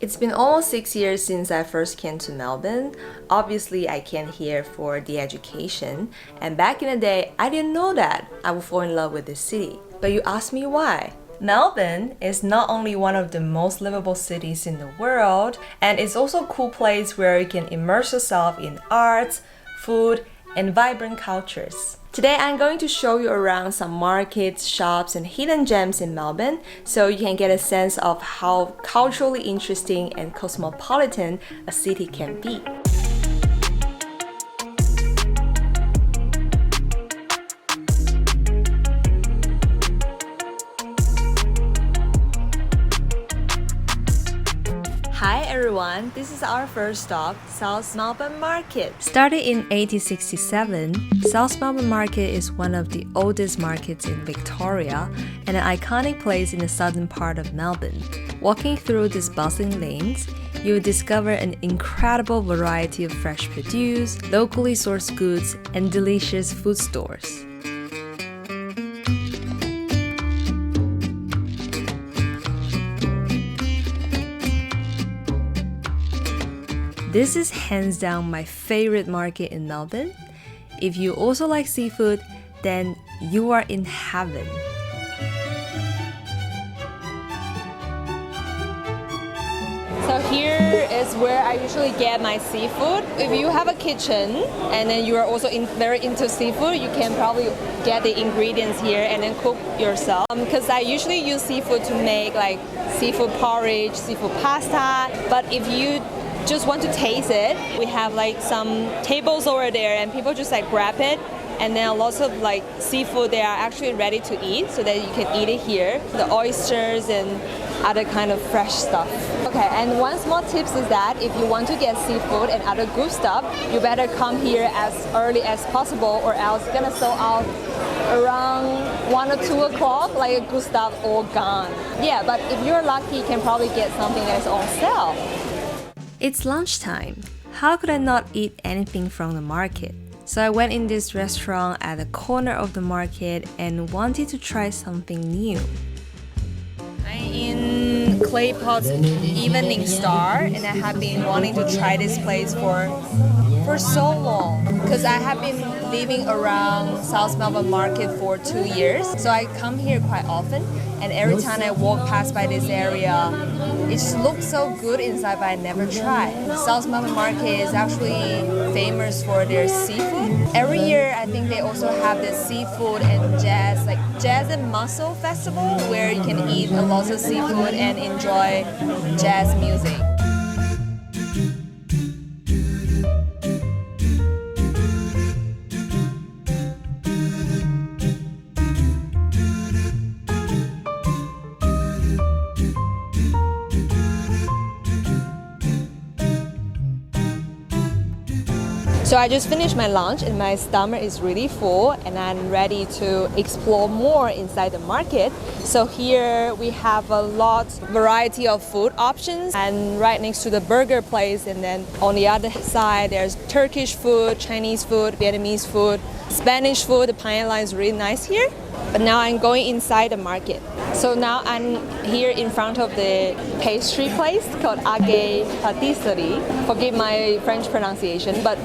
It's been almost 6 years since I first came to Melbourne. Obviously, I came here for the education, and back in the day, I didn't know that I would fall in love with this city. But you asked me why. Melbourne is not only one of the most livable cities in the world, and it's also a cool place where you can immerse yourself in arts, food, and vibrant cultures. Today I'm going to show you around some markets, shops, and hidden gems in Melbourne so you can get a sense of how culturally interesting and cosmopolitan a city can be. Hi everyone, this is our first stop, South Melbourne Market. Started in 1867, South Melbourne Market is one of the oldest markets in Victoria and an iconic place in the southern part of Melbourne. Walking through these bustling lanes, you will discover an incredible variety of fresh produce, locally sourced goods, and delicious food stores. This is hands down my favorite market in Melbourne. If you also like seafood, then you are in heaven. So here is where I usually get my seafood. If you have a kitchen and then you are also very into seafood, you can probably get the ingredients here and then cook yourself. Because I usually use seafood to make like seafood porridge, seafood pasta. But if you just want to taste it, we have like some tables over there and people just like grab it, and then lots of like seafood they are actually ready to eat so that you can eat it here, the oysters and other kind of fresh stuff. Okay, and one small tip is that if you want to get seafood and other good stuff, you better come here as early as possible or else it's gonna sell out around 1 or 2 o'clock, like good stuff all gone. Yeah, but if you're lucky, you can probably get something that's on sale. It's lunchtime. How could I not eat anything from the market? So I went in this restaurant at the corner of the market and wanted to try something new. I'm in Clay Pot's Evening Star and I have been wanting to try this place for so long because I have been living around South Melbourne Market for 2 years. So I come here quite often and every time I walk past by this area, it just looks so good inside, but I never tried. South Melbourne Market is actually famous for their seafood. Every year, I think they also have the seafood and jazz, like jazz and mussel festival, where you can eat a lot of seafood and enjoy jazz music. So I just finished my lunch and my stomach is really full and I'm ready to explore more inside the market. So here we have a variety of food options and right next to the burger place, and then on the other side there's Turkish food, Chinese food, Vietnamese food, Spanish food. The pineapple line is really nice here. But now I'm going inside the market. So now I'm here in front of the pastry place called Age Patisserie. Forgive my French pronunciation, but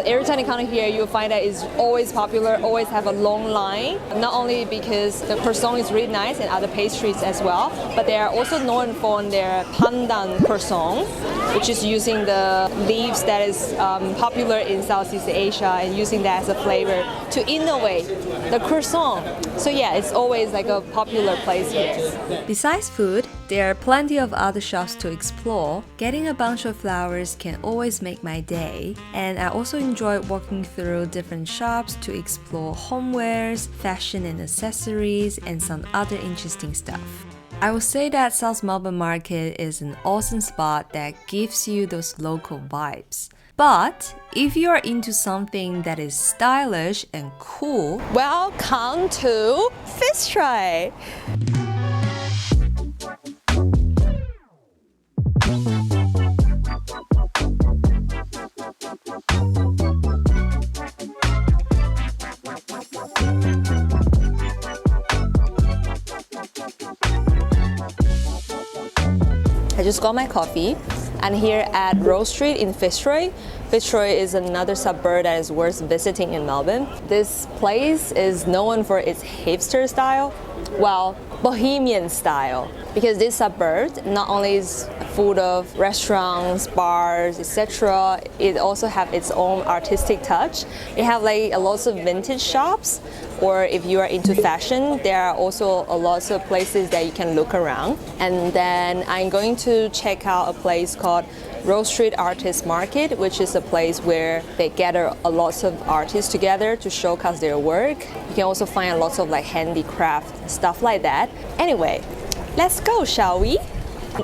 every time you come here, you'll find that it's always popular, always have a long line. Not only because the croissant is really nice and other pastries as well, but they are also known for their pandan croissant, which is using the leaves that is popular in Southeast Asia and using that as a flavor to innovate the croissant. So yeah, it's always like a popular place here. Besides food, there are plenty of other shops to explore. Getting a bunch of flowers can always make my day, and I also enjoy walking through different shops to explore homewares, fashion and accessories, and some other interesting stuff. I would say that South Melbourne Market is an awesome spot that gives you those local vibes. But if you are into something that is stylish and cool, welcome to Fitzroy! just got my coffee. And here at Rose Street in Fitzroy. Fitzroy is another suburb that is worth visiting in Melbourne. This place is known for its hipster style, well, bohemian style, because this suburb not only is full of restaurants, bars, etc. It also have its own artistic touch. It have like a lots of vintage shops, or if you are into fashion, there are also a lots of places that you can look around. And then I'm going to check out a place called Rose Street Artist Market, which is a place where they gather a lot of artists together to showcase their work. You can also find lots of like handicraft, stuff like that. Anyway, let's go, shall we?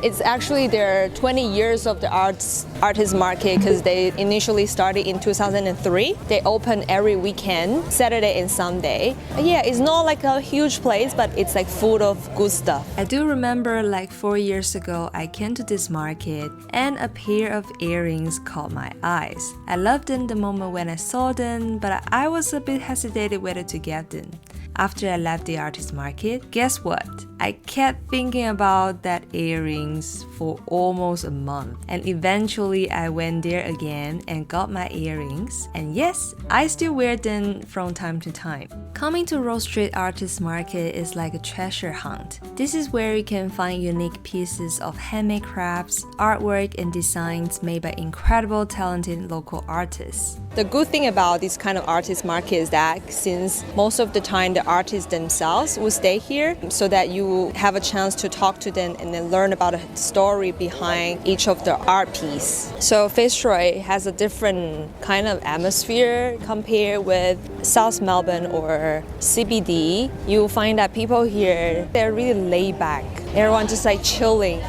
It's actually their 20 years of the artist market because they initially started in 2003. They open every weekend, Saturday and Sunday. Yeah, it's not like a huge place, but it's like full of good stuff. I do remember like 4 years ago, I came to this market and a pair of earrings caught my eyes. I loved them the moment when I saw them, but I was a bit hesitated whether to get them. After I left the artist market, guess what? I kept thinking about that earrings for almost a month, and eventually I went there again and got my earrings, and yes, I still wear them from time to time. Coming to Rose Street Artist Market is like a treasure hunt. This is where you can find unique pieces of handmade crafts, artwork, and designs made by incredible talented local artists. The good thing about this kind of artist market is that since most of the time the artists themselves will stay here, so that you have a chance to talk to them and then learn about the story behind each of the art piece. So Fitzroy has a different kind of atmosphere compared with South Melbourne or CBD. You'll find that people here, they're really laid back. Everyone just like chilling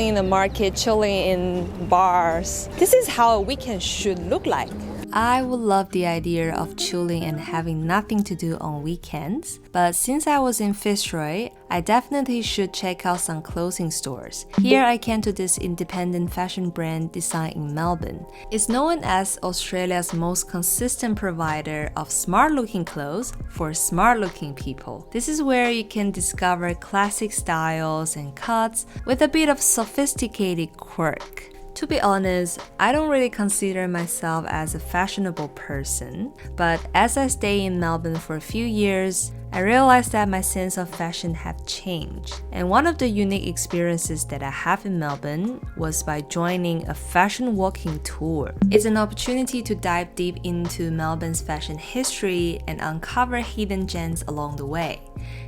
in the market, chilling in bars. This is how a weekend should look like. I would love the idea of chilling and having nothing to do on weekends, but since I was in Fitzroy, I definitely should check out some clothing stores. Here I came to this independent fashion brand designed in Melbourne. It's known as Australia's most consistent provider of smart-looking clothes for smart-looking people. This is where you can discover classic styles and cuts with a bit of sophisticated quirk. To be honest, I don't really consider myself as a fashionable person, but as I stay in Melbourne for a few years, I realized that my sense of fashion have changed. And one of the unique experiences that I have in Melbourne was by joining a fashion walking tour. It's an opportunity to dive deep into Melbourne's fashion history and uncover hidden gems along the way.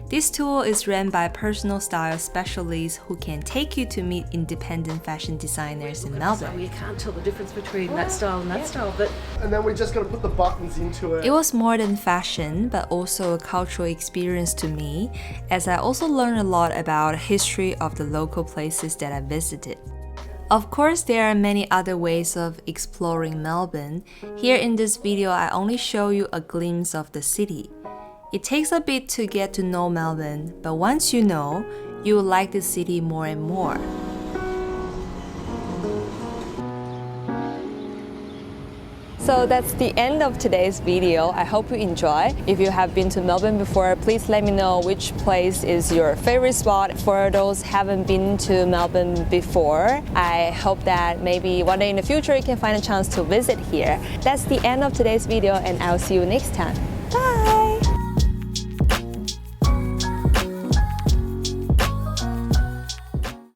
This tour is run by personal style specialists who can take you to meet independent fashion designers in Melbourne. So you can't tell the difference between that style and that style, but... And then we're just going to put the buttons into it. It was more than fashion, but also a cultural experience to me, as I also learned a lot about the history of the local places that I visited. Of course, there are many other ways of exploring Melbourne. Here in this video, I only show you a glimpse of the city. It takes a bit to get to know Melbourne, but once you know, you will like the city more and more. So that's the end of today's video. I hope you enjoy. If you have been to Melbourne before, please let me know which place is your favorite spot. For those who haven't been to Melbourne before, I hope that maybe one day in the future you can find a chance to visit here. That's the end of today's video, and I'll see you next time.